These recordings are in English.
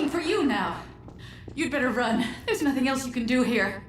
looking for you now. You'd better run. There's nothing else you can do here.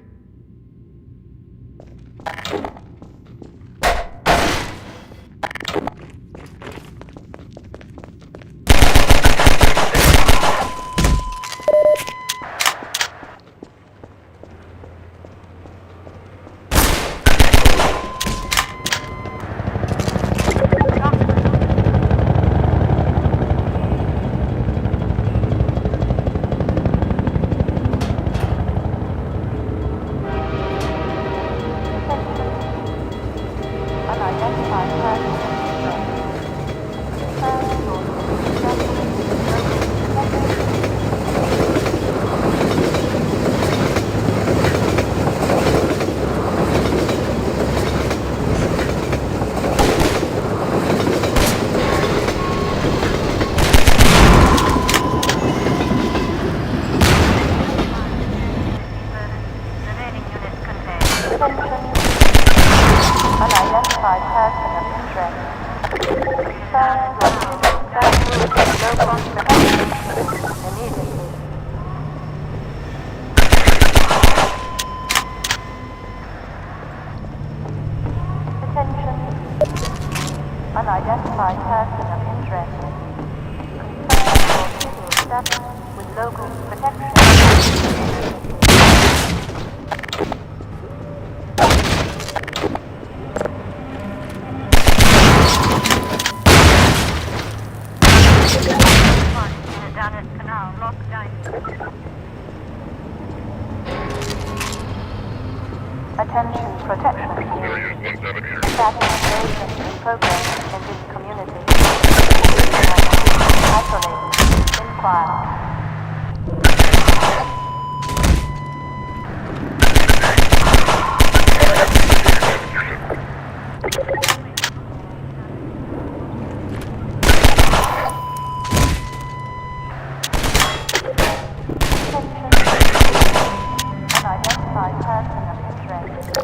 Unidentified person of interest. Confirmed for civil status with local protection. Down at Kanal, lockdown. Attention protection. Status agents in progress in this community. Isolate. Inquire. Unidentified person of interest.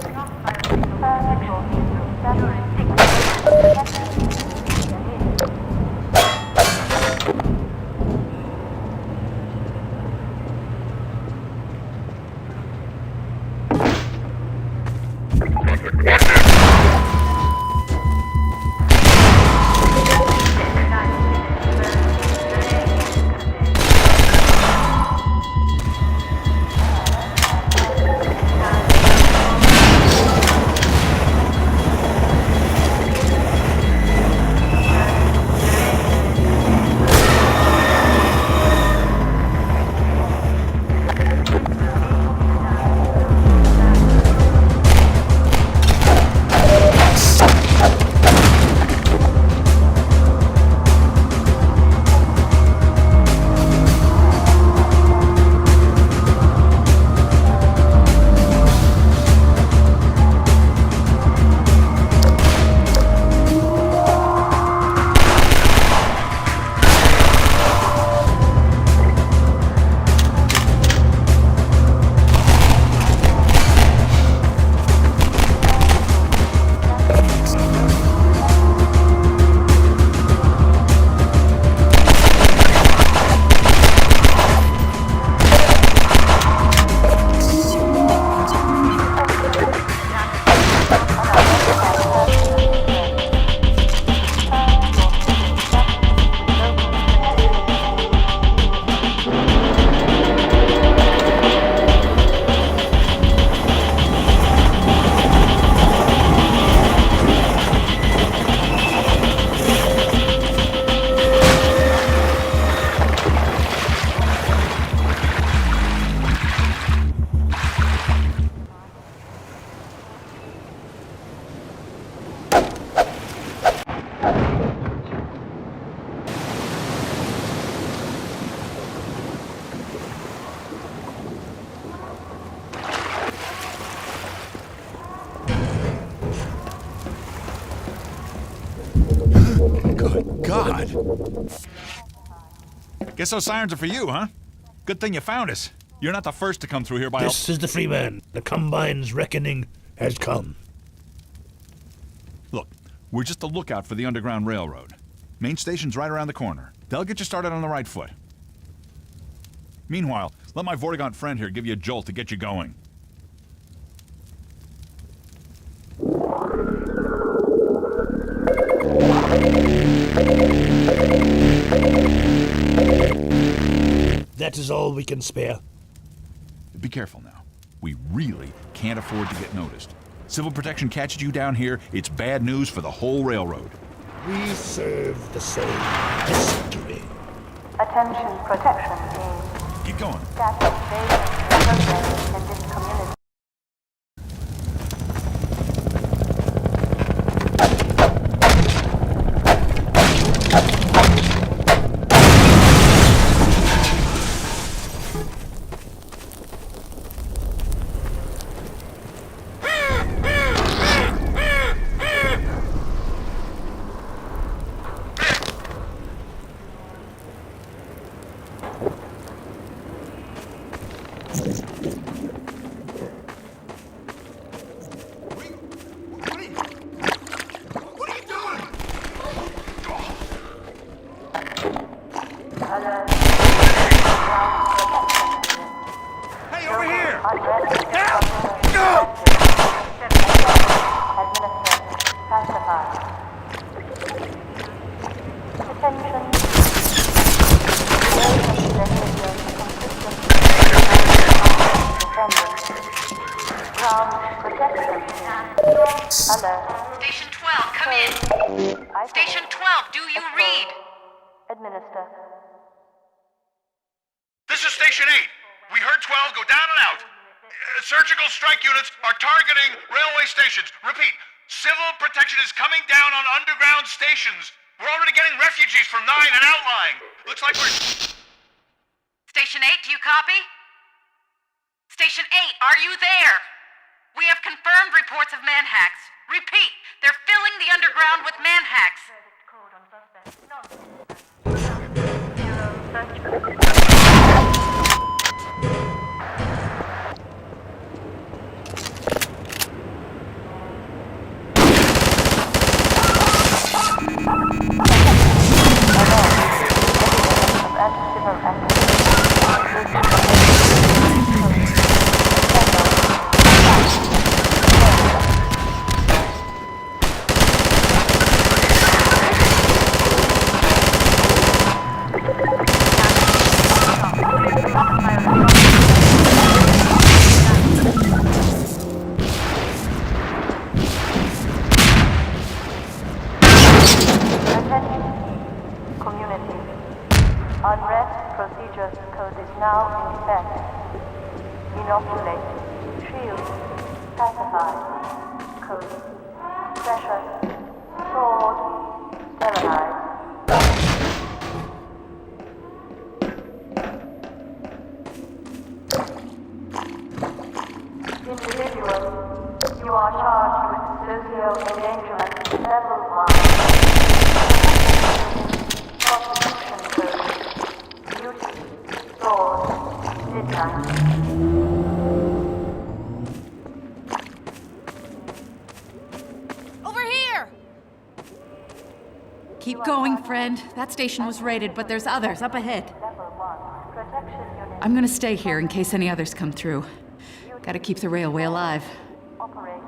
Good God! Guess those sirens are for you, huh? Good thing you found us. You're not the first to come through here by... This is the Freeman. The Combine's reckoning has come. Look, we're just a lookout for the Underground Railroad. Main station's right around the corner. They'll get you started on the right foot. Meanwhile, let my Vortigaunt friend here give you a jolt to get you going. That is all we can spare. Be careful now. We really can't afford to get noticed. Civil protection catches you down here, it's bad news for the whole railroad. We serve the same history. Attention protection team. Keep going. Gas invasion progress in this community. Hey, over here! Station 12, come in. Station 12, do you read? Administer. This is Station 8. We heard 12 go down and out. Surgical strike units are targeting railway stations. Repeat, civil protection is coming down on underground stations. We're already getting refugees from 9 and outlying. Looks like we're... Station 8, do you copy? Station 8, are you there? We have confirmed reports of manhacks. Repeat, they're filling the underground with manhacks. Community. Unrest procedures code is now in effect. Inoculate, shield, pacify, code, pressure, sword, sterilize. Individual, you are charged with socio-endangerment level 1. Prostitution code. Duty. Sword. Midnight. Over here! Keep going, friend. That station was raided, but there's others up ahead. Level 1. Protection unit. I'm gonna stay here in case any others come through. Gotta keep the railway alive. Operate.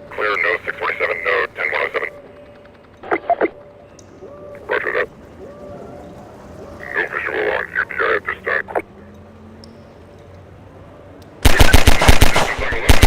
Clear node 647, node 10107. Roger that. No visual on UPI at this time. Distance on 11.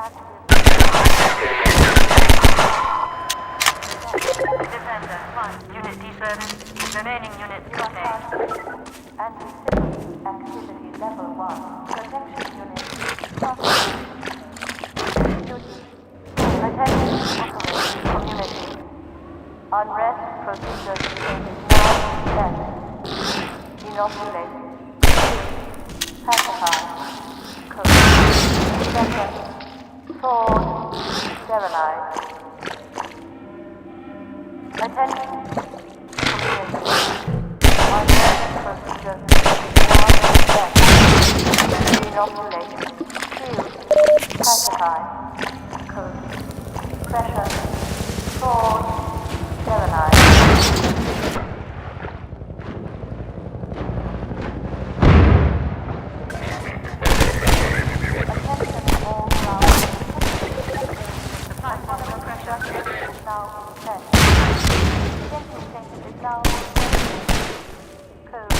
Defender 1, unit D-service. Remaining units contact. Anti-civil activity level 1. Protection unit contact. Attention operation community. Unrest procedure changes now left. Inoculate. Pacify. Code. Second. Forward. Sterilize. Attention. Community. Unrest procedure now left. Inoculate. Shield. Pacify. Code. Pressure. Forward. Sterilize. Attention all ground. Supply possible pressure is now set. Venting tank is now set. Code.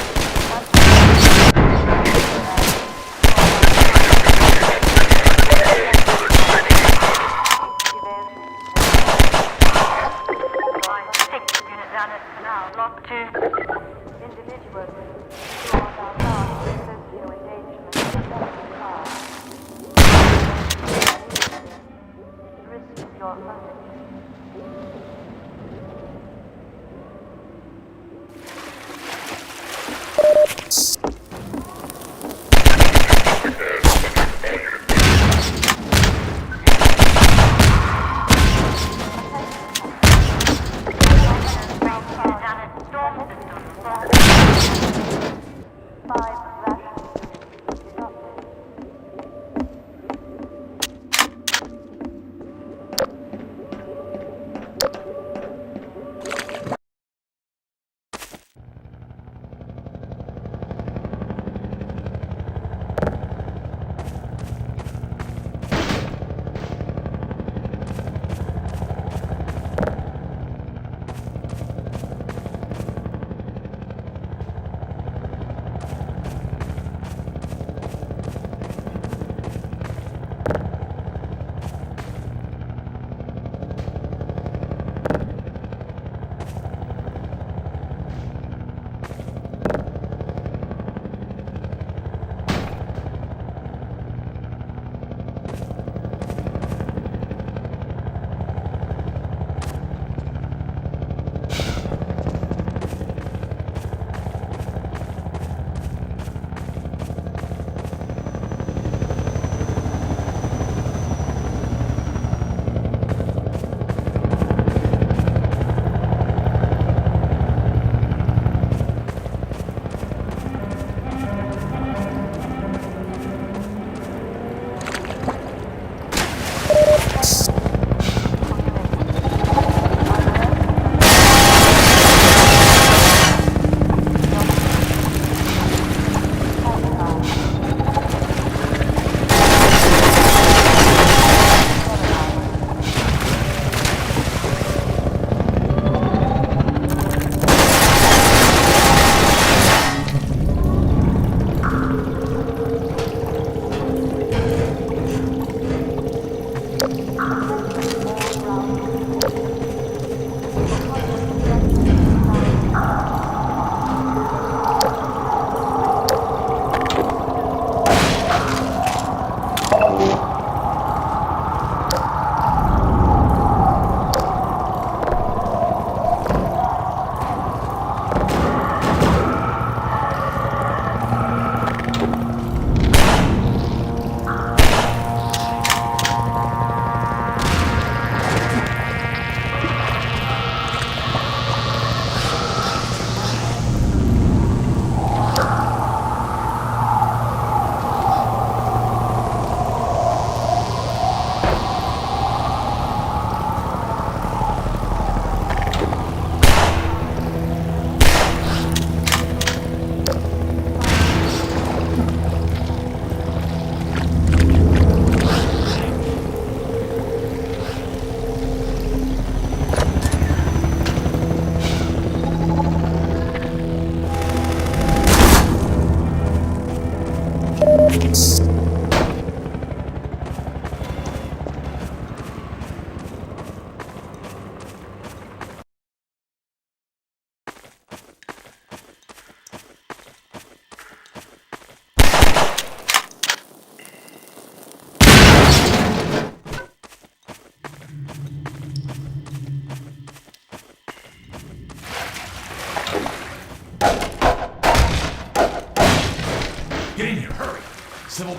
Down at Kanal, lock 2. Individuals who are now bound to socio engagement with the car. Risk your own.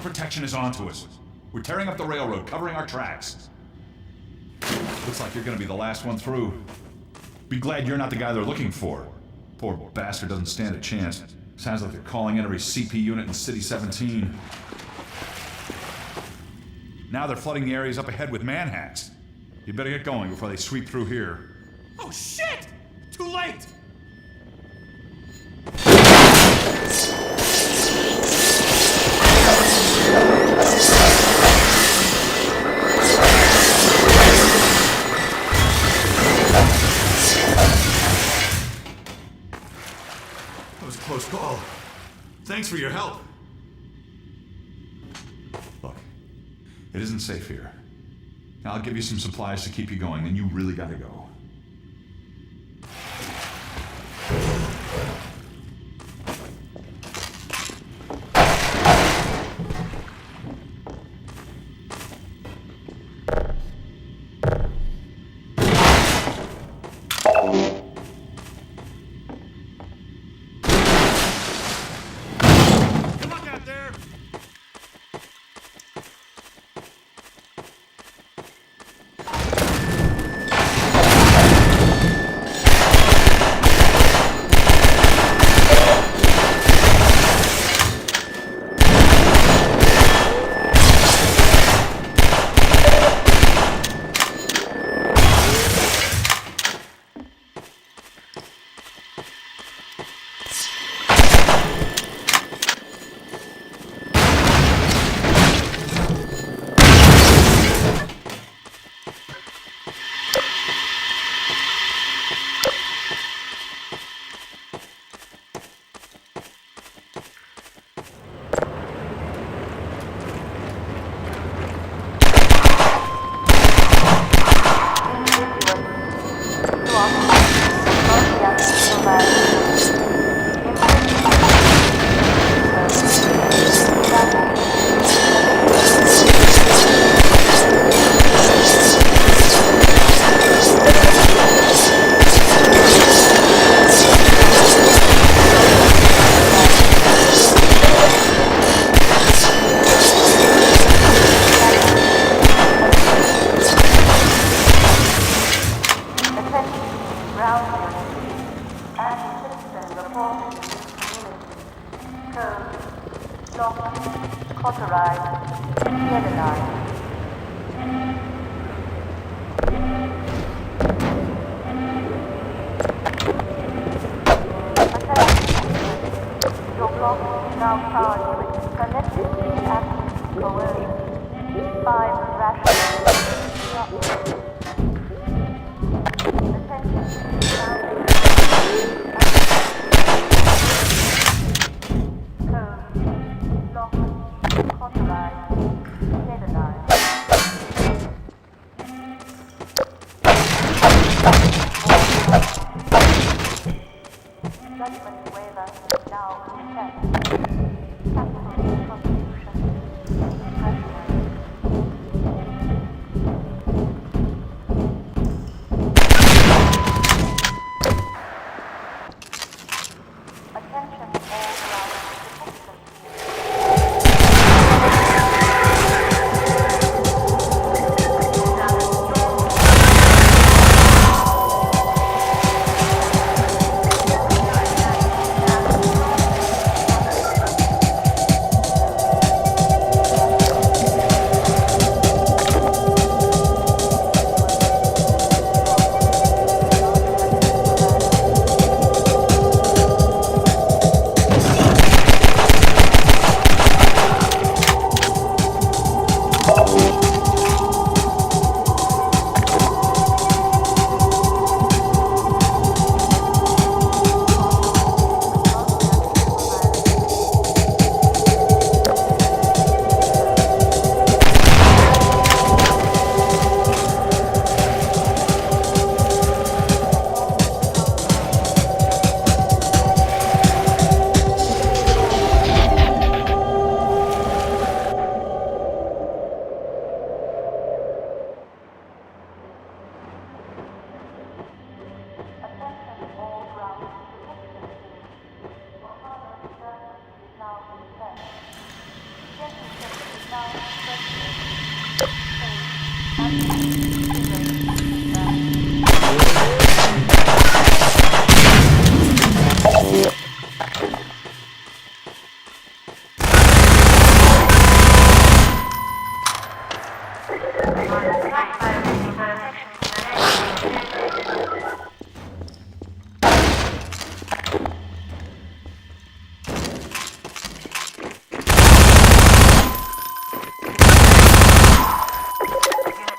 protection is onto us. We're tearing up the railroad, covering our tracks. Looks like you're gonna be the last one through. Be glad you're not the guy they're looking for. Poor bastard doesn't stand a chance. Sounds like they're calling in every CP unit in City 17. Now they're flooding the areas up ahead with manhacks. You better get going before they sweep through here. Oh shit! Too late! That was a close call. Thanks for your help. Look, it isn't safe here. Now I'll give you some supplies to keep you going, then you really gotta go. Good luck out there! Unit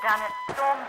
down at Storm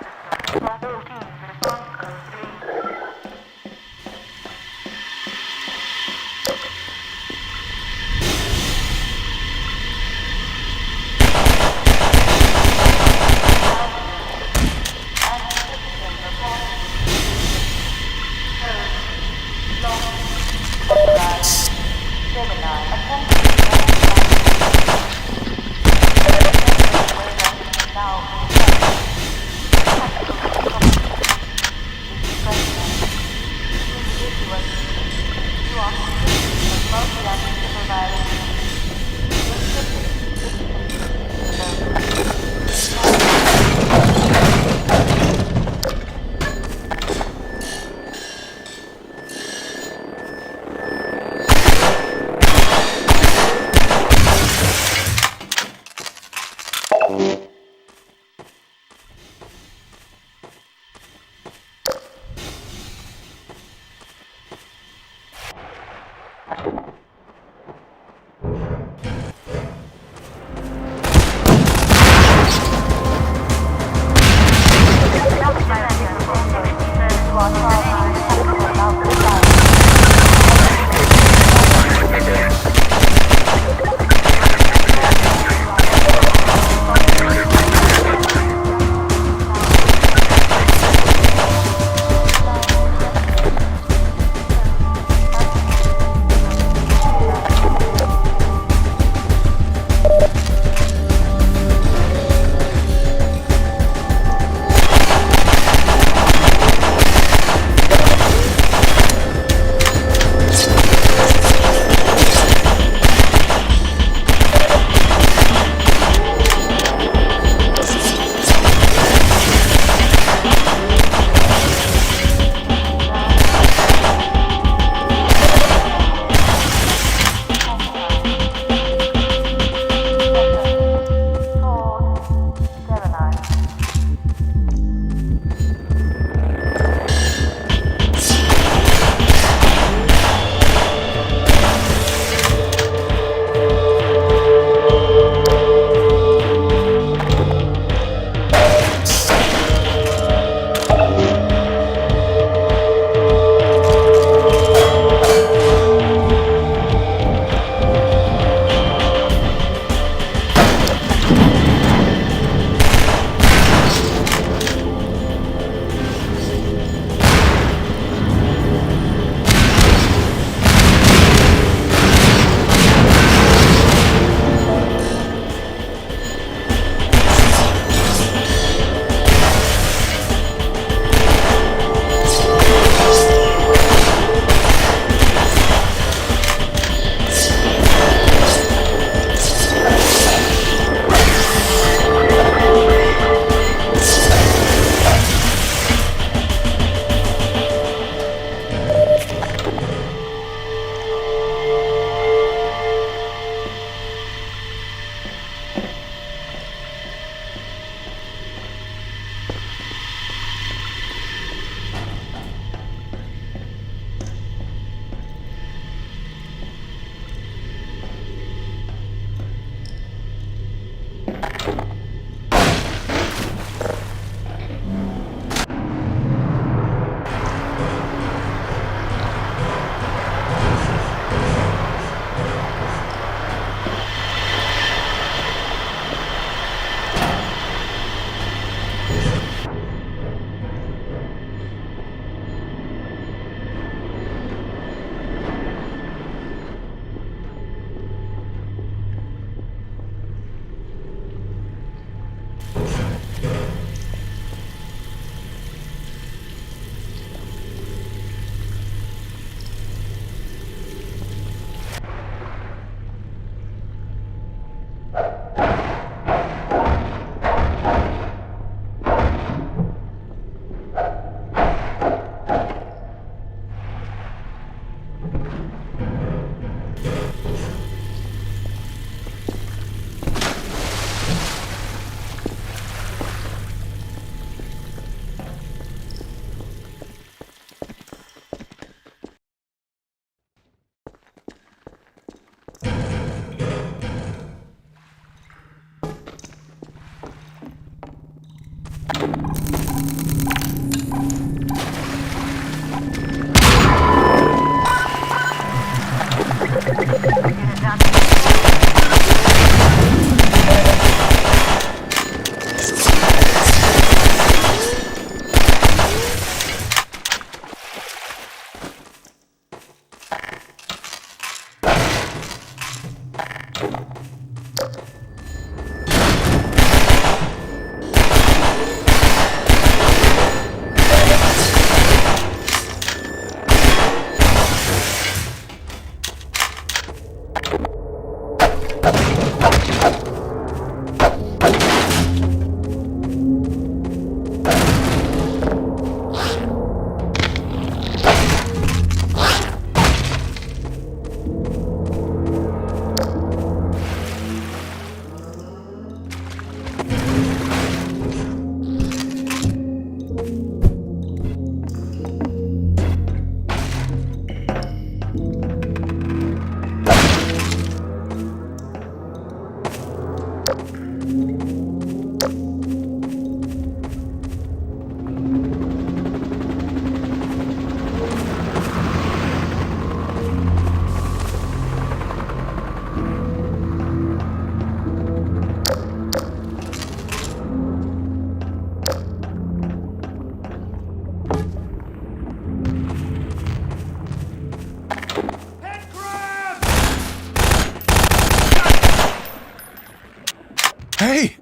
Hey!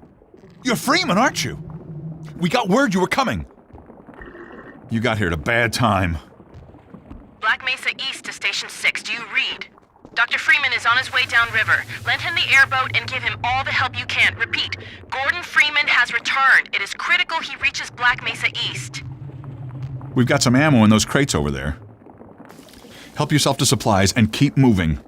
You're Freeman, aren't you? We got word you were coming. You got here at a bad time. Black Mesa East to Station 6. Do you read? Dr. Freeman is on his way downriver. Lend him the airboat and give him all the help you can. Repeat, Gordon Freeman has returned. It is critical he reaches Black Mesa East. We've got some ammo in those crates over there. Help yourself to supplies and keep moving.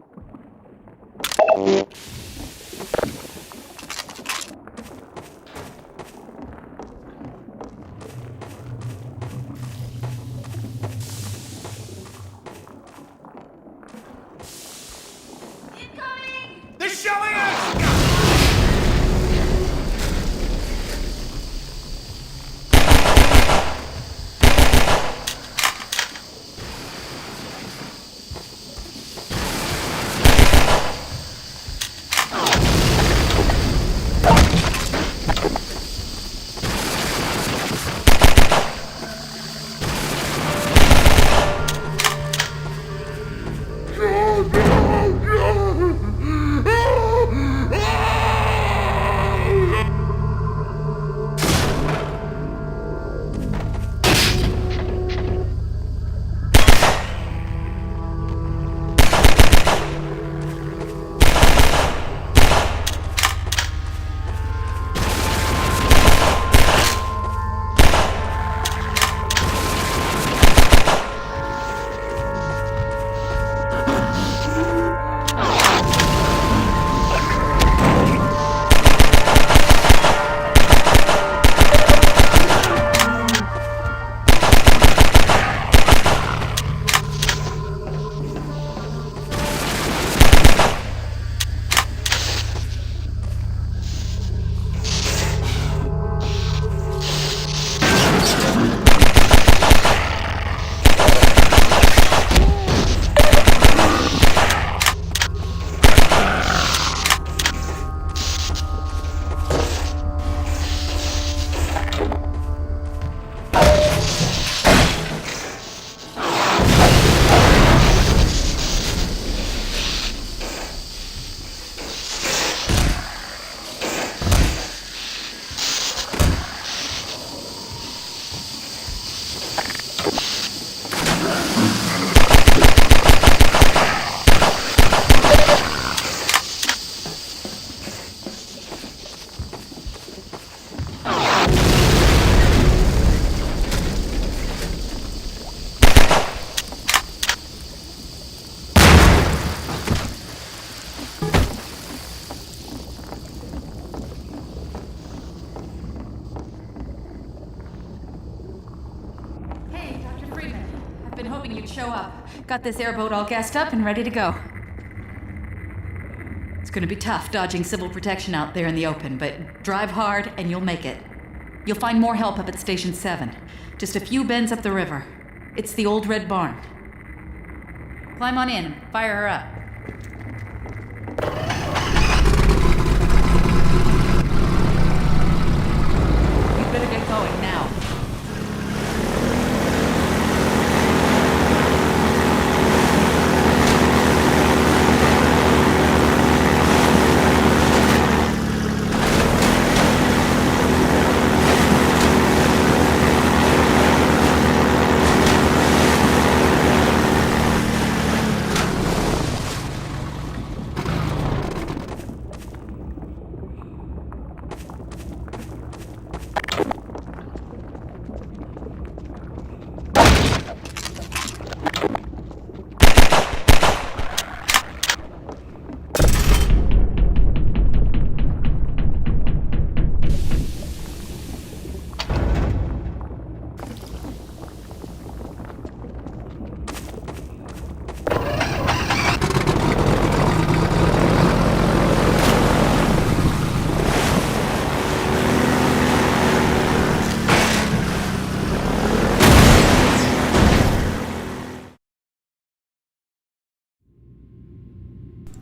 They're shelling us! Been hoping you'd show up. Got this airboat all gassed up and ready to go. It's gonna be tough dodging civil protection out there in the open, but drive hard and you'll make it. You'll find more help up at Station 7. Just a few bends up the river. It's the old red barn. Climb on in, fire her up. You better get going now.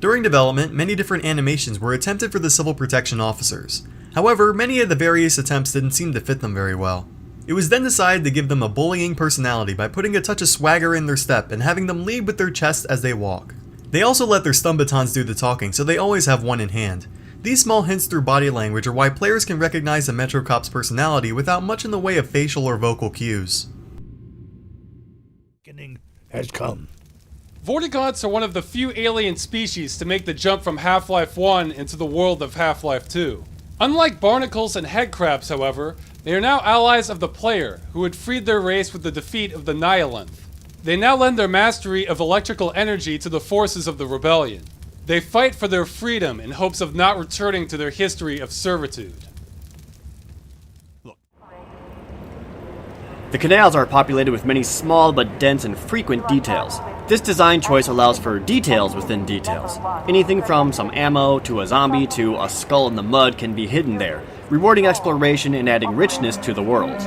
During development, many different animations were attempted for the civil protection officers. However, many of the various attempts didn't seem to fit them very well. It was then decided to give them a bullying personality by putting a touch of swagger in their step and having them lead with their chest as they walk. They also let their stun batons do the talking, so they always have one in hand. These small hints through body language are why players can recognize a Metro Cop's personality without much in the way of facial or vocal cues. Has come. Vortigaunts are one of the few alien species to make the jump from Half-Life 1 into the world of Half-Life 2. Unlike barnacles and headcrabs, however, they are now allies of the player, who had freed their race with the defeat of the Nihilith. They now lend their mastery of electrical energy to the forces of the rebellion. They fight for their freedom in hopes of not returning to their history of servitude. The canals are populated with many small but dense and frequent details. This design choice allows for details within details. Anything from some ammo to a zombie to a skull in the mud can be hidden there, rewarding exploration and adding richness to the world.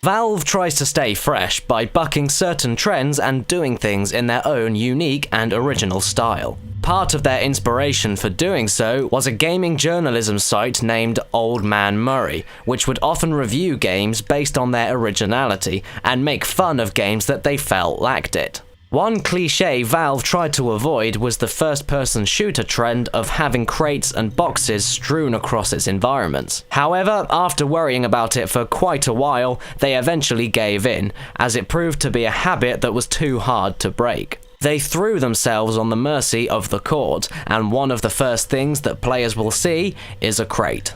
Valve tries to stay fresh by bucking certain trends and doing things in their own unique and original style. Part of their inspiration for doing so was a gaming journalism site named Old Man Murray, which would often review games based on their originality and make fun of games that they felt lacked it. One cliché Valve tried to avoid was the first-person shooter trend of having crates and boxes strewn across its environments. However, after worrying about it for quite a while, they eventually gave in, as it proved to be a habit that was too hard to break. They threw themselves on the mercy of the court, and one of the first things that players will see is a crate.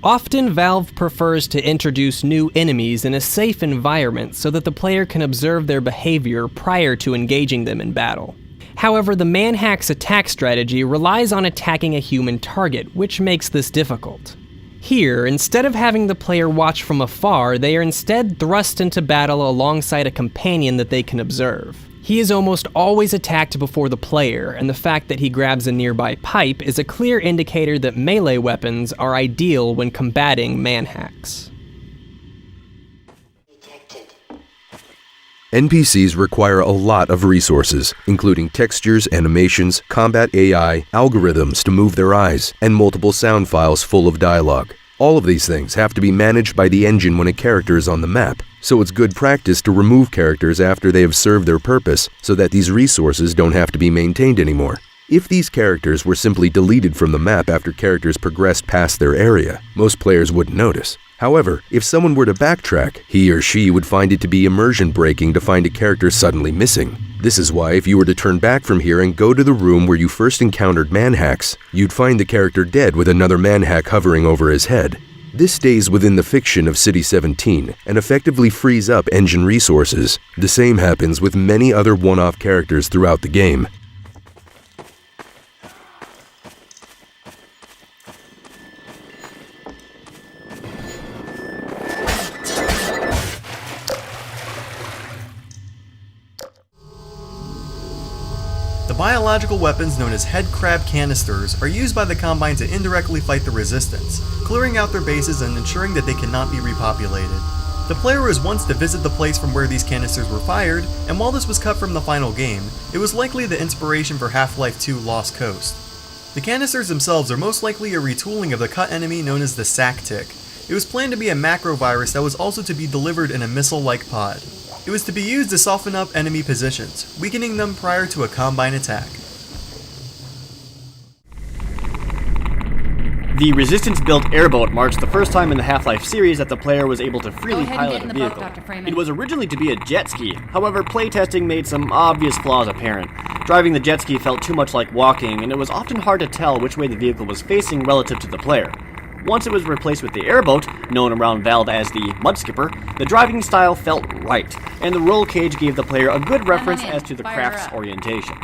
Often, Valve prefers to introduce new enemies in a safe environment so that the player can observe their behavior prior to engaging them in battle. However, the Manhack's attack strategy relies on attacking a human target, which makes this difficult. Here, instead of having the player watch from afar, they are instead thrust into battle alongside a companion that they can observe. He is almost always attacked before the player, and the fact that he grabs a nearby pipe is a clear indicator that melee weapons are ideal when combating manhacks. NPCs require a lot of resources, including textures, animations, combat AI, algorithms to move their eyes, and multiple sound files full of dialogue. All of these things have to be managed by the engine when a character is on the map, so it's good practice to remove characters after they have served their purpose so that these resources don't have to be maintained anymore. If these characters were simply deleted from the map after characters progressed past their area, most players wouldn't notice. However, if someone were to backtrack, he or she would find it to be immersion breaking to find a character suddenly missing. This is why if you were to turn back from here and go to the room where you first encountered manhacks, you'd find the character dead with another manhack hovering over his head. This stays within the fiction of City 17 and effectively frees up engine resources. The same happens with many other one-off characters throughout the game. The biological weapons known as head crab canisters are used by the Combine to indirectly fight the Resistance, clearing out their bases and ensuring that they cannot be repopulated. The player was once to visit the place from where these canisters were fired, and while this was cut from the final game, it was likely the inspiration for Half-Life 2 Lost Coast. The canisters themselves are most likely a retooling of the cut enemy known as the sack tick. It was planned to be a macro virus that was also to be delivered in a missile-like pod. It was to be used to soften up enemy positions, weakening them prior to a Combine attack. The Resistance-built airboat marks the first time in the Half-Life series that the player was able to freely pilot a vehicle. It was originally to be a jet ski, however playtesting made some obvious flaws apparent. Driving the jet ski felt too much like walking, and it was often hard to tell which way the vehicle was facing relative to the player. Once it was replaced with the airboat, known around Valve as the Mudskipper, the driving style felt right, and the roll cage gave the player a good reference as to the craft's orientation.